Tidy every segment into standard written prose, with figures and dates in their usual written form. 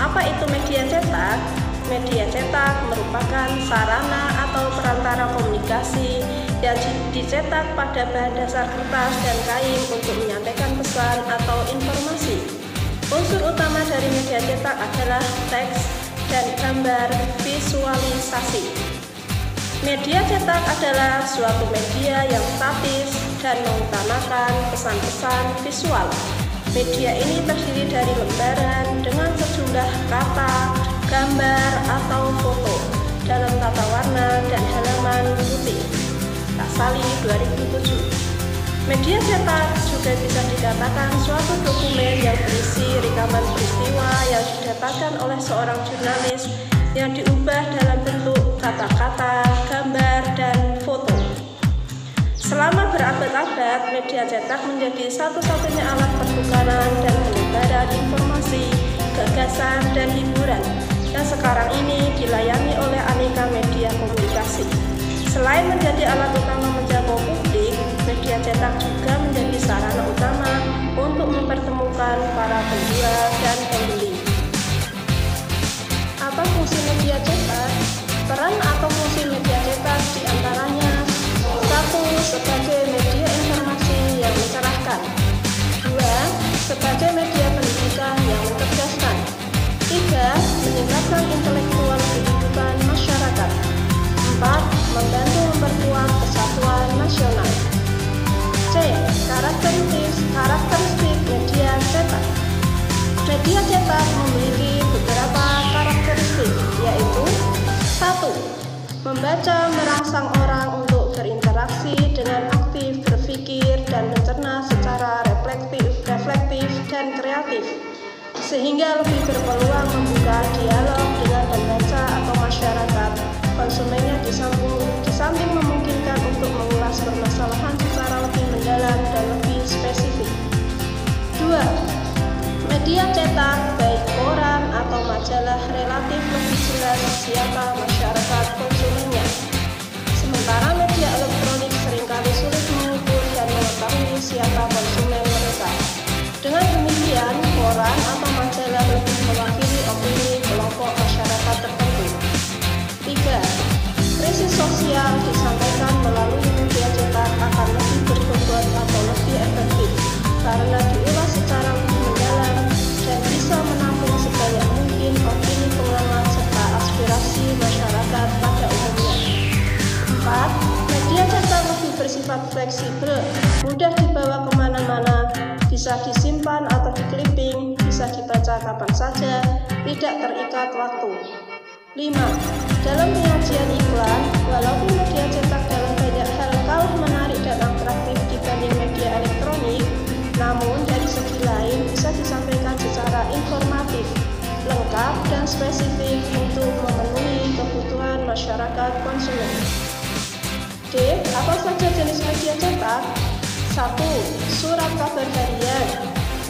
Apa itu media cetak? Media cetak merupakan sarana atau perantara komunikasi yang dicetak pada bahan dasar kertas dan kain untuk menyampaikan pesan atau informasi. Unsur utama dari media cetak adalah teks dan gambar visualisasi. Media cetak adalah suatu media yang statis dan mengutamakan pesan-pesan visual. Media ini terdiri dari lembaran dengan sejumlah kata, gambar, atau foto dalam tata warna dan halaman putih. Kasali 2007. Media cetak juga bisa dikatakan suatu dokumen yang berisi rekaman peristiwa yang didapatkan oleh seorang jurnalis yang diubah dalam bentuk kata-kata, gambar, dan foto. Selama berabad-abad, media cetak menjadi satu-satunya alat pertukaran dan penyebaran informasi, gagasan, dan hiburan yang sekarang ini dilayani oleh aneka media komunikasi. Selain menjadi alat utama menjangkau publik, media cetak juga menjadi sarana utama untuk mempertemukan para penjual dan pembeli. Apa fungsi media cetak? Peran atau fungsi media cetak diantaranya: 1. Sebagai media informasi yang mencerahkan. 2. Sebagai media pendidikan yang mencerdaskan. 3. Meningkatkan intelektual kehidupan masyarakat. 4. Membantu memperkuat persatuan nasional. C. Karakteristik media cetak. Media cetak memiliki beberapa karakteristik, yaitu: 1. Membaca merangsang orang untuk berinteraksi dengan aktif, berpikir, dan mencerna secara reflektif dan kreatif, sehingga lebih berpeluang membuka dialog dengan pembaca atau masyarakat konsumennya, di samping memungkinkan untuk mengulas permasalahan secara lebih mendalam dan lebih spesifik. 2. Media cetak, baik koran atau majalah, relatif lebih jelas siapa masyarakat konsumennya. Sementara media elektronik seringkali sulit mengukur dan mengetahui siapa konsumen mereka. Dengan demikian, koran atau majalah lebih mewakili opini kelompok masyarakat tertentu. 3. Krisis sosial disampaikan melalui media cetak akan lebih berbobot atau lebih efektif karena diulas secara lebih mendalam dan bisa menampung sebanyak mungkin opini pengamat serta aspirasi masyarakat pada umumnya. 4. Media cetak lebih bersifat fleksibel, mudah dibawa kemana-mana, bisa disimpan atau di-clipping, bisa dibaca kapan saja, tidak terikat waktu. 5. Dalam penyajian iklan, walaupun media cetak dalam banyak hal kalah menarik dan atraktif dibanding media elektronik, namun dari segi lain bisa disampaikan secara informatif, lengkap, dan spesifik untuk memenuhi kebutuhan masyarakat konsumen. D. Apa saja jenis media cetak? 1. Surat kabar harian.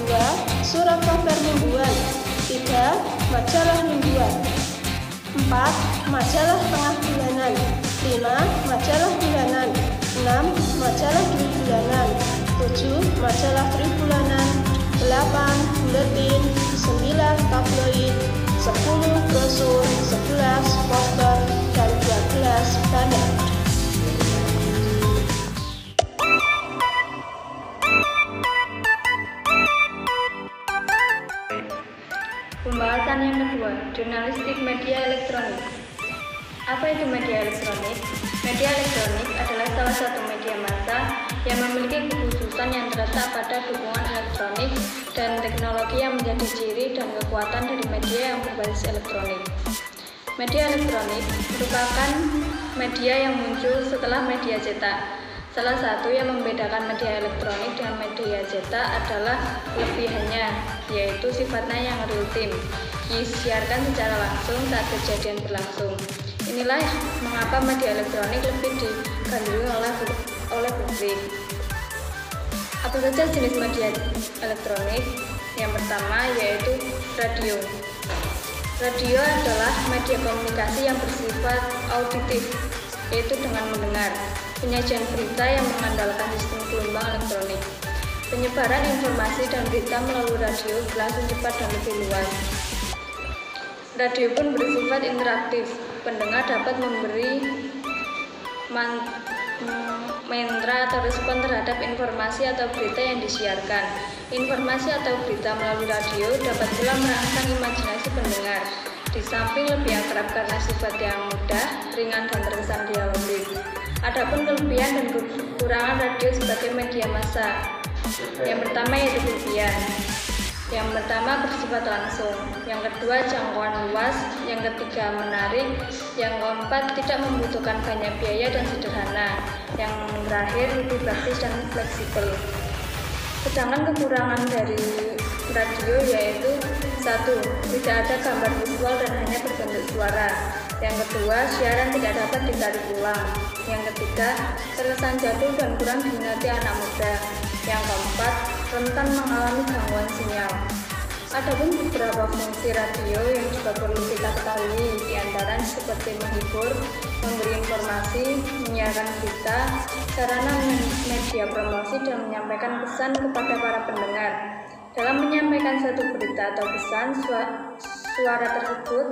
2. Surat kabar mingguan. 3. Majalah mingguan. 4. Majalah tengah bulanan. 5. Majalah bulanan. 6. Majalah 2 bulanan. 7. Majalah tribulanan. 8. Buletin. 9. Tabloid. 10. Brosur. 11. Poster. Dan 12. banner. Pembahasan yang kedua, jurnalistik media elektronik. Apa itu media elektronik? Media elektronik adalah salah satu media massa yang memiliki kekhususan yang terletak pada dukungan elektronik dan teknologi yang menjadi ciri dan kekuatan dari media yang berbasis elektronik. Media elektronik merupakan media yang muncul setelah media cetak. Salah satu yang membedakan media elektronik dengan media cetak adalah kelebihannya, yaitu sifatnya yang real time, disiarkan secara langsung saat kejadian berlangsung. Inilah mengapa media elektronik lebih digandrungi oleh publik. Apa saja jenis media elektronik? Yang pertama yaitu radio. Radio adalah media komunikasi yang bersifat auditif, yaitu dengan mendengar. Penyajian berita yang mengandalkan sistem gelombang elektronik. Penyebaran informasi dan berita melalui radio berlangsung cepat dan lebih luas. Radio pun bersifat interaktif. Pendengar dapat memberi mantra atau respon terhadap informasi atau berita yang disiarkan. Informasi atau berita melalui radio dapat pula merangsang imajinasi pendengar. Di samping lebih akrab karena sifat yang mudah, ringan, dan terkesan dialogis. Adapun kelebihan dan kekurangan radio sebagai media massa. Yang pertama yaitu kelebihan. Yang pertama bersifat langsung, yang kedua jangkauan luas, yang ketiga menarik, yang keempat tidak membutuhkan banyak biaya dan sederhana, yang terakhir lebih praktis dan fleksibel. Sedangkan kekurangan dari radio yaitu 1. Tidak ada gambar visual dan hanya berbentuk suara. Yang kedua, siaran tidak dapat ditarik ulang. Yang ketiga, terkesan jadul dan kurang diminati anak muda. Yang keempat, rentan mengalami gangguan sinyal. Adapun beberapa fungsi radio yang juga perlu kita ketahui, diantaranya seperti menghibur, memberi informasi, menyiarkan berita, sarana media promosi, dan menyampaikan pesan kepada para pendengar. Dalam menyampaikan satu berita atau pesan suara tersebut,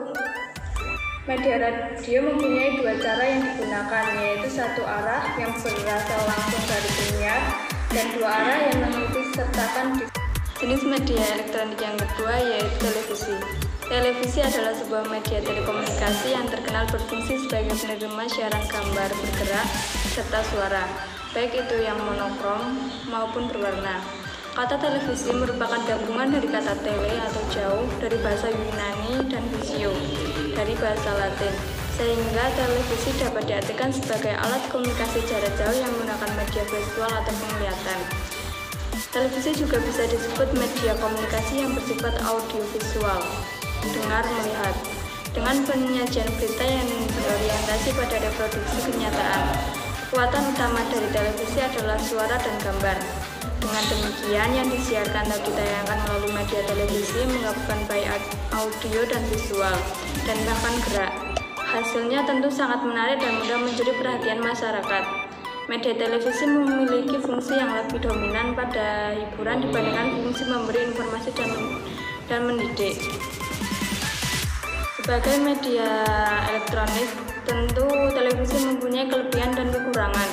media radio mempunyai dua cara yang digunakan, yaitu satu arah yang berasal langsung dari penyiar dan dua arah yang mengikuti sertakan di jenis media elektronik yang kedua yaitu televisi. Televisi adalah sebuah media telekomunikasi yang terkenal berfungsi sebagai penerima siaran gambar bergerak serta suara, baik itu yang monokrom maupun berwarna. Kata televisi merupakan gabungan dari kata tele atau jauh dari bahasa Yunani dan visio dari bahasa Latin, sehingga televisi dapat diartikan sebagai alat komunikasi jarak jauh yang menggunakan media visual atau penglihatan. Televisi juga bisa disebut media komunikasi yang bersifat audiovisual, dengar melihat, dengan penyajian berita yang berorientasi pada reproduksi kenyataan. Kekuatan utama dari televisi adalah suara dan gambar. Dengan demikian, yang disiarkan atau ditayangkan melalui media televisi menggabungkan baik audio dan visual, dan bahkan gerak. Hasilnya tentu sangat menarik dan mudah mencuri perhatian masyarakat. Media televisi memiliki fungsi yang lebih dominan pada hiburan dibandingkan fungsi memberi informasi dan mendidik. Sebagai media elektronik, tentu televisi mempunyai kelebihan dan kekurangan.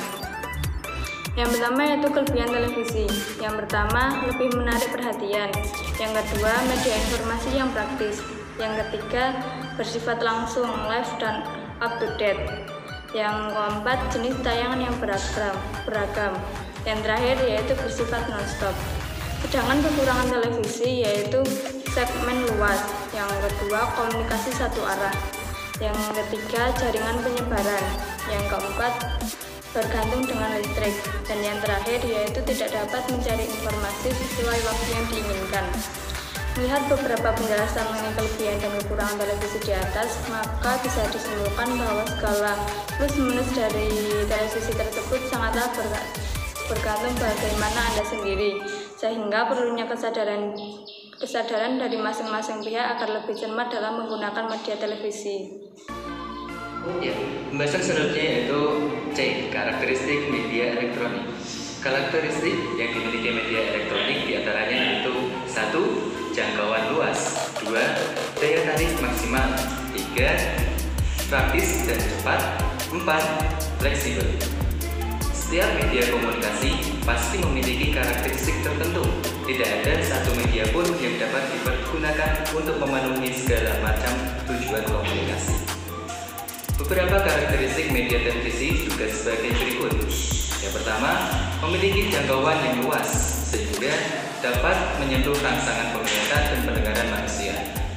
Yang pertama yaitu kelebihan televisi. Yang pertama, lebih menarik perhatian. Yang kedua, media informasi yang praktis. Yang ketiga, bersifat langsung, live dan up to date. Yang keempat, jenis tayangan yang beragam. Yang terakhir yaitu bersifat non-stop. Sedangkan kekurangan televisi yaitu segmen luas. Yang kedua, komunikasi satu arah. Yang ketiga, jaringan penyebaran. Yang keempat, bergantung dengan listrik. Dan yang terakhir yaitu tidak dapat mencari informasi sesuai waktu yang diinginkan. Melihat beberapa penjelasan mengenai kelebihan dan kekurangan televisi di atas, maka bisa disimpulkan bahwa segala plus minus dari televisi tersebut sangatlah bergantung bagaimana Anda sendiri, sehingga perlunya kesadaran dari masing-masing pihak agar lebih cermat dalam menggunakan media televisi. Ya, pembahasan selanjutnya yaitu C. Karakteristik media elektronik. Karakteristik yang dimiliki media elektronik diantaranya yaitu 1. Jangkauan luas, 2. Daya tarik maksimal, 3. Praktis dan cepat, 4. Fleksibel. Setiap media komunikasi pasti memiliki karakteristik tertentu. Tidak ada satu media pun yang dapat dipergunakan untuk memenuhi segala macam tujuan komunikasi. Beberapa karakteristik media televisi juga sebagai berikut. Yang pertama, memiliki jangkauan yang luas, sehingga dapat menyentuh rangsangan penglihatan dan pendengaran manusia.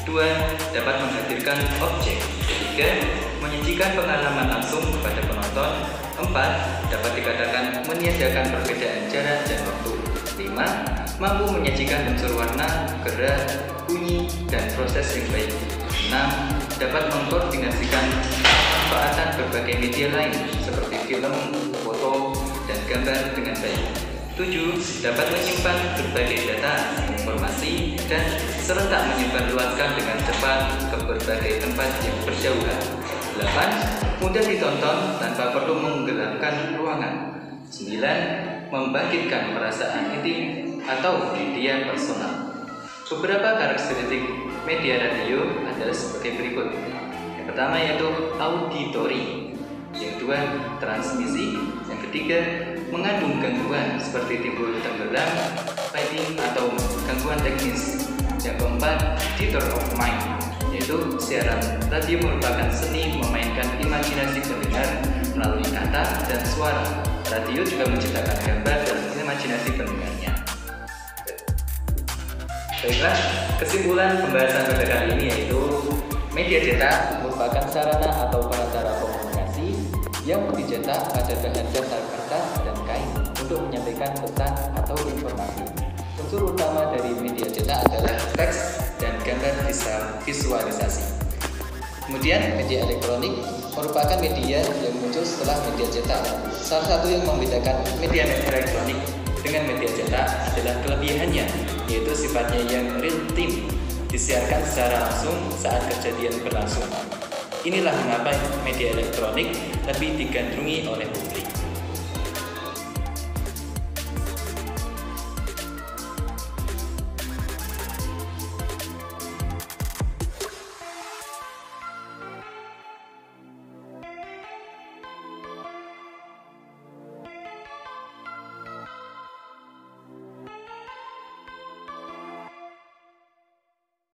2. Dapat menghadirkan objek. 3. Menyajikan pengalaman langsung kepada penonton. 4. Dapat dikatakan meniadakan perbedaan jarak dan waktu. 5. Mampu menyajikan unsur warna, gerak, bunyi, dan proses yang baik. 6. Dapat mengkoordinasikan pemanfaatan berbagai media lain seperti film, foto, dan gambar dengan baik. 7. Dapat menyimpan berbagai data, informasi, dan serentak menyebarluaskan dengan cepat ke berbagai tempat yang berjauhan. 8. Mudah ditonton tanpa perlu menggelapkan ruangan. 9. Membangkitkan perasaan intim atau media personal. Beberapa karakteristik media radio adalah sebagai berikut. Yang pertama yaitu auditory, yang kedua transmisi, yang ketiga mengandung gangguan seperti timbul tenggelam, fading atau gangguan teknis. Yang keempat theater of mind, yaitu siaran radio merupakan seni memainkan imajinasi pendengar melalui kata dan suara. Radio juga menciptakan gambar dan imajinasi pendengarnya. Baiklah, kesimpulan pembahasan pada kali ini yaitu media cetak merupakan sarana atau perantara komunikasi yang dicetak pada bahan dasar kertas dan kain untuk menyampaikan pesan atau informasi. Unsur utama dari media cetak adalah teks dan gambar visualisasi. Kemudian media elektronik merupakan media yang muncul setelah media cetak. Salah satu yang membedakan media elektronik dengan media cetak adalah kelebihannya, yaitu sifatnya yang real time, disiarkan secara langsung saat kejadian berlangsung. Inilah mengapa media elektronik lebih digandrungi oleh publik.